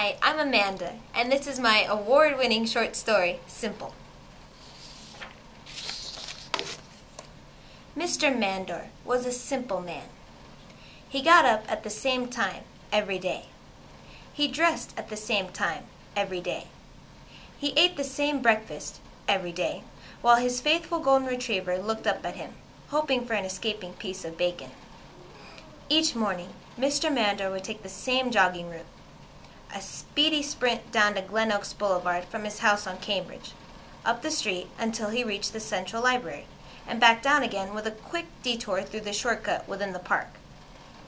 Hi, I'm Amanda, and this is my award-winning short story, Simple. Mr. Mandor was a simple man. He got up at the same time every day. He dressed at the same time every day. He ate the same breakfast every day, while his faithful golden retriever looked up at him, hoping for an escaping piece of bacon. Each morning, Mr. Mandor would take the same jogging route, a speedy sprint down to Glen Oaks Boulevard from his house on Cambridge, up the street until he reached the Central Library, and back down again with a quick detour through the shortcut within the park.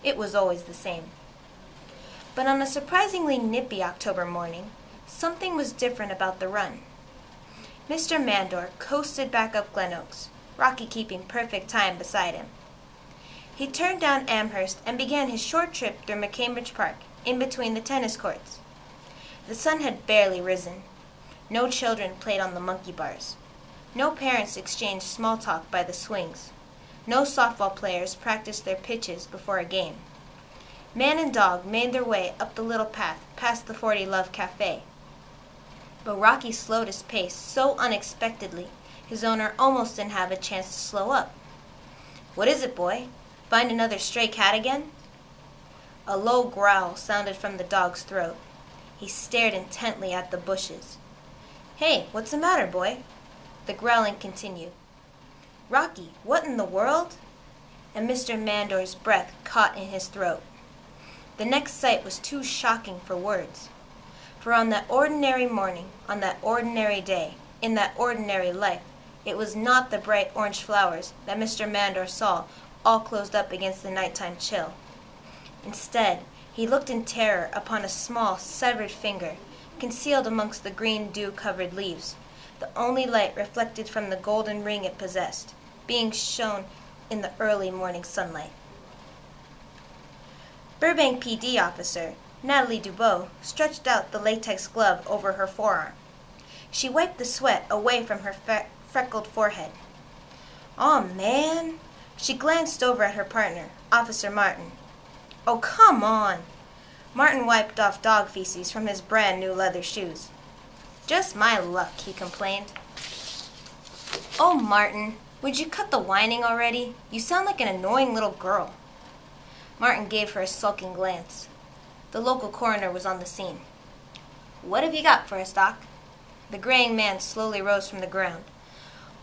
It was always the same. But on a surprisingly nippy October morning, something was different about the run. Mr. Mandor coasted back up Glen Oaks, Rocky keeping perfect time beside him. He turned down Amherst and began his short trip through McCambridge Park, in between the tennis courts. The sun had barely risen. No children played on the monkey bars. No parents exchanged small talk by the swings. No softball players practiced their pitches before a game. Man and dog made their way up the little path past the 40 Love Cafe. But Rocky slowed his pace so unexpectedly, his owner almost didn't have a chance to slow up. "What is it, boy? Find another stray cat again?" A low growl sounded from the dog's throat. He stared intently at the bushes. "Hey, what's the matter, boy?" The growling continued. "Rocky, what in the world?" And Mr. Mandor's breath caught in his throat. The next sight was too shocking for words. For on that ordinary morning, on that ordinary day, in that ordinary life, it was not the bright orange flowers that Mr. Mandor saw all closed up against the nighttime chill. Instead, he looked in terror upon a small, severed finger, concealed amongst the green dew-covered leaves, the only light reflected from the golden ring it possessed, being shown in the early morning sunlight. Burbank PD officer Natalie Dubois stretched out the latex glove over her forearm. She wiped the sweat away from her freckled forehead. "Aw, man!" She glanced over at her partner, Officer Martin. "Oh, come on!" Martin wiped off dog feces from his brand-new leather shoes. "Just my luck," he complained. "Oh, Martin, would you cut the whining already? You sound like an annoying little girl." Martin gave her a sulking glance. The local coroner was on the scene. "What have you got for us, Doc?" The graying man slowly rose from the ground.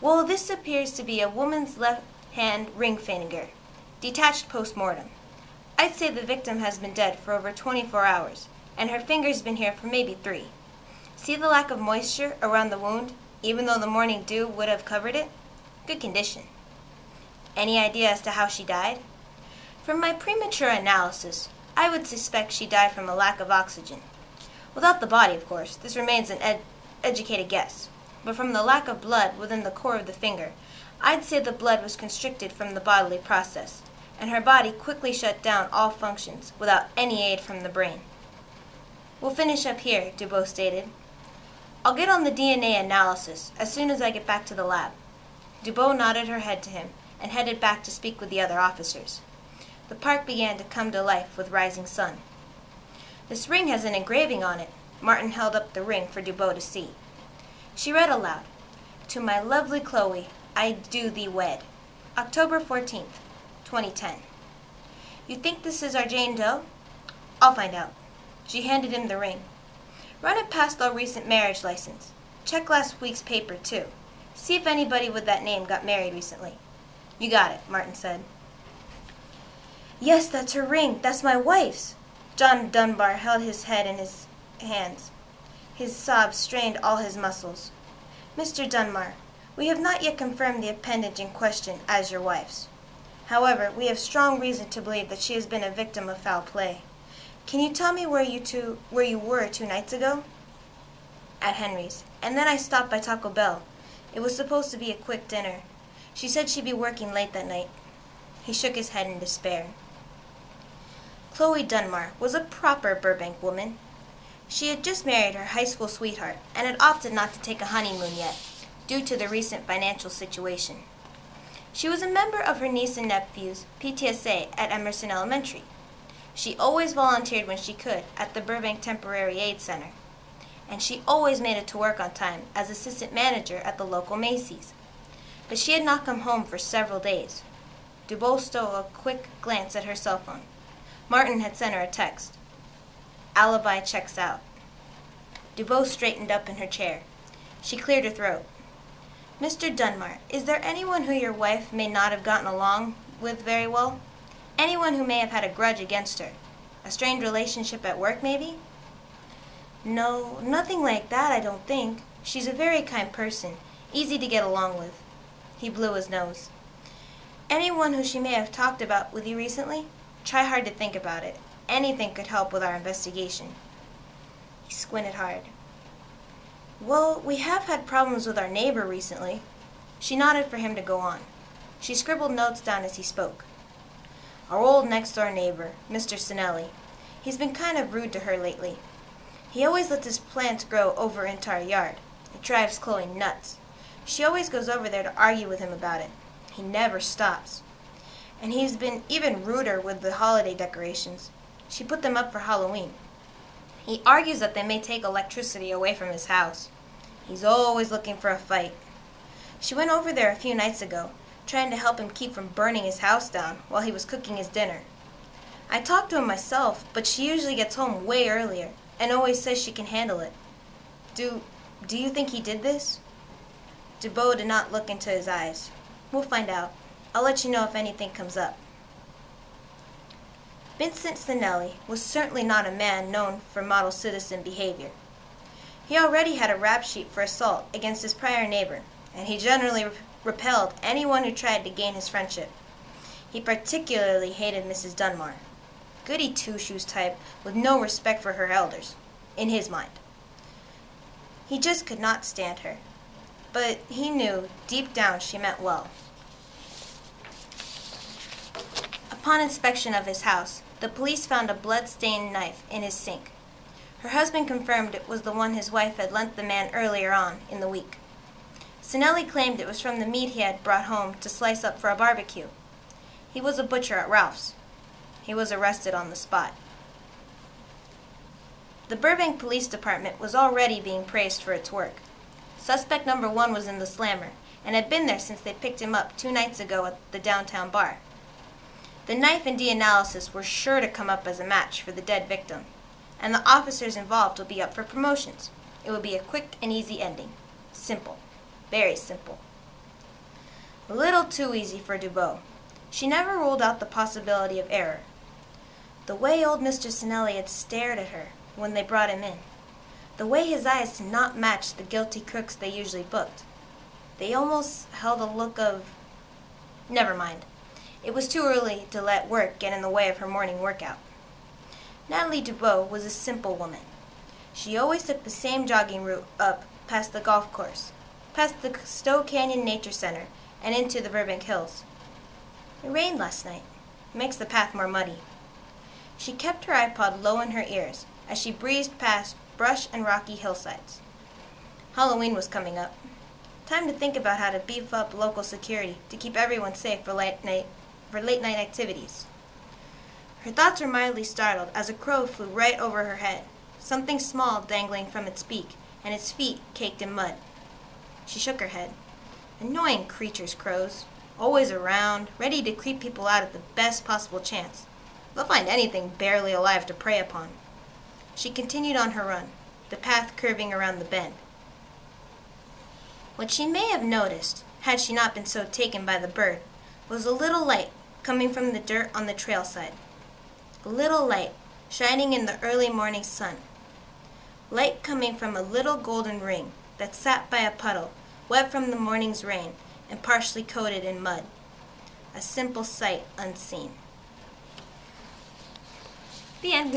"Well, this appears to be a woman's left hand ring finger, detached post-mortem. I'd say the victim has been dead for over 24 hours, and her finger's been here for maybe 3. See the lack of moisture around the wound, even though the morning dew would have covered it? Good condition. Any idea as to how she died? From my premature analysis, I would suspect she died from a lack of oxygen. Without the body, of course, this remains an educated guess. But from the lack of blood within the core of the finger, I'd say the blood was constricted from the bodily process, and her body quickly shut down all functions without any aid from the brain." "We'll finish up here," Dubois stated. "I'll get on the DNA analysis as soon as I get back to the lab." Dubois nodded her head to him and headed back to speak with the other officers. The park began to come to life with rising sun. "This ring has an engraving on it." Martin held up the ring for Dubois to see. She read aloud, "To my lovely Chloe, I do thee wed. October 14th, 2010. You think this is our Jane Doe?" "I'll find out." She handed him the ring. "Run it past our recent marriage license. Check last week's paper, too. See if anybody with that name got married recently." "You got it," Martin said. "Yes, that's her ring. That's my wife's." John Dunbar held his head in his hands. His sobs strained all his muscles. "Mr. Dunbar, we have not yet confirmed the appendage in question as your wife's. However, we have strong reason to believe that she has been a victim of foul play. Can you tell me where you were 2 nights ago?" "At Henry's, and then I stopped by Taco Bell. It was supposed to be a quick dinner. She said she'd be working late that night." He shook his head in despair. Chloe Dunbar was a proper Burbank woman. She had just married her high school sweetheart and had opted not to take a honeymoon yet, due to the recent financial situation. She was a member of her niece and nephew's PTSA at Emerson Elementary. She always volunteered when she could at the Burbank Temporary Aid Center, and she always made it to work on time as assistant manager at the local Macy's. But she had not come home for several days. Dubois stole a quick glance at her cell phone. Martin had sent her a text. Alibi checks out. Dubois straightened up in her chair. She cleared her throat. Mr. Dunmar, is there anyone who your wife may not have gotten along with very well? Anyone who may have had a grudge against her? A strained relationship at work, maybe? No, nothing like that, I don't think. She's a very kind person, easy to get along with. He blew his nose. Anyone who she may have talked about with you recently? Try hard to think about it. Anything could help with our investigation. He squinted hard. Well, we have had problems with our neighbor recently. She nodded for him to go on. She scribbled notes down as he spoke. Our old next-door neighbor, Mr. Sinelli. He's been kind of rude to her lately. He always lets his plants grow over into our yard. It drives Chloe nuts. She always goes over there to argue with him about it. He never stops. And he's been even ruder with the holiday decorations. She put them up for Halloween. He argues that they may take electricity away from his house. He's always looking for a fight. She went over there a few nights ago, trying to help him keep from burning his house down while he was cooking his dinner. I talked to him myself, but she usually gets home way earlier and always says she can handle it. Do you think he did this? Dubois did not look into his eyes. We'll find out. I'll let you know if anything comes up. Vincent Sinelli was certainly not a man known for model citizen behavior. He already had a rap sheet for assault against his prior neighbor, and he generally repelled anyone who tried to gain his friendship. He particularly hated Mrs. Dunmar. Goody two-shoes type with no respect for her elders, in his mind. He just could not stand her. But he knew, deep down, she meant well. Upon inspection of his house, the police found a blood-stained knife in his sink. Her husband confirmed it was the one his wife had lent the man earlier on in the week. Sinelli claimed it was from the meat he had brought home to slice up for a barbecue. He was a butcher at Ralph's. He was arrested on the spot. The Burbank Police Department was already being praised for its work. Suspect number 1 was in the slammer, and had been there since they picked him up 2 nights ago at the downtown bar. The knife and DNA were sure to come up as a match for the dead victim, and the officers involved would be up for promotions. It would be a quick and easy ending. Simple. Very simple. A little too easy for Dubois. She never ruled out the possibility of error. The way old Mr. Sinelli had stared at her when they brought him in. The way his eyes did not match the guilty crooks they usually booked. They almost held a look of... Never mind. It was too early to let work get in the way of her morning workout. Natalie Dubois was a simple woman. She always took the same jogging route up past the golf course, past the Stowe Canyon Nature Center, and into the Burbank Hills. It rained last night. It makes the path more muddy. She kept her iPod low in her ears as she breezed past brush and rocky hillsides. Halloween was coming up. Time to think about how to beef up local security to keep everyone safe for late night activities. Her thoughts were mildly startled as a crow flew right over her head, something small dangling from its beak, and its feet caked in mud. She shook her head. Annoying creatures, crows. Always around, ready to creep people out at the best possible chance. They'll find anything barely alive to prey upon. She continued on her run, the path curving around the bend. What she may have noticed, had she not been so taken by the bird, was a little light coming from the dirt on the trail side. A little light shining in the early morning sun. Light coming from a little golden ring that sat by a puddle, wet from the morning's rain and partially coated in mud. A simple sight unseen. The end.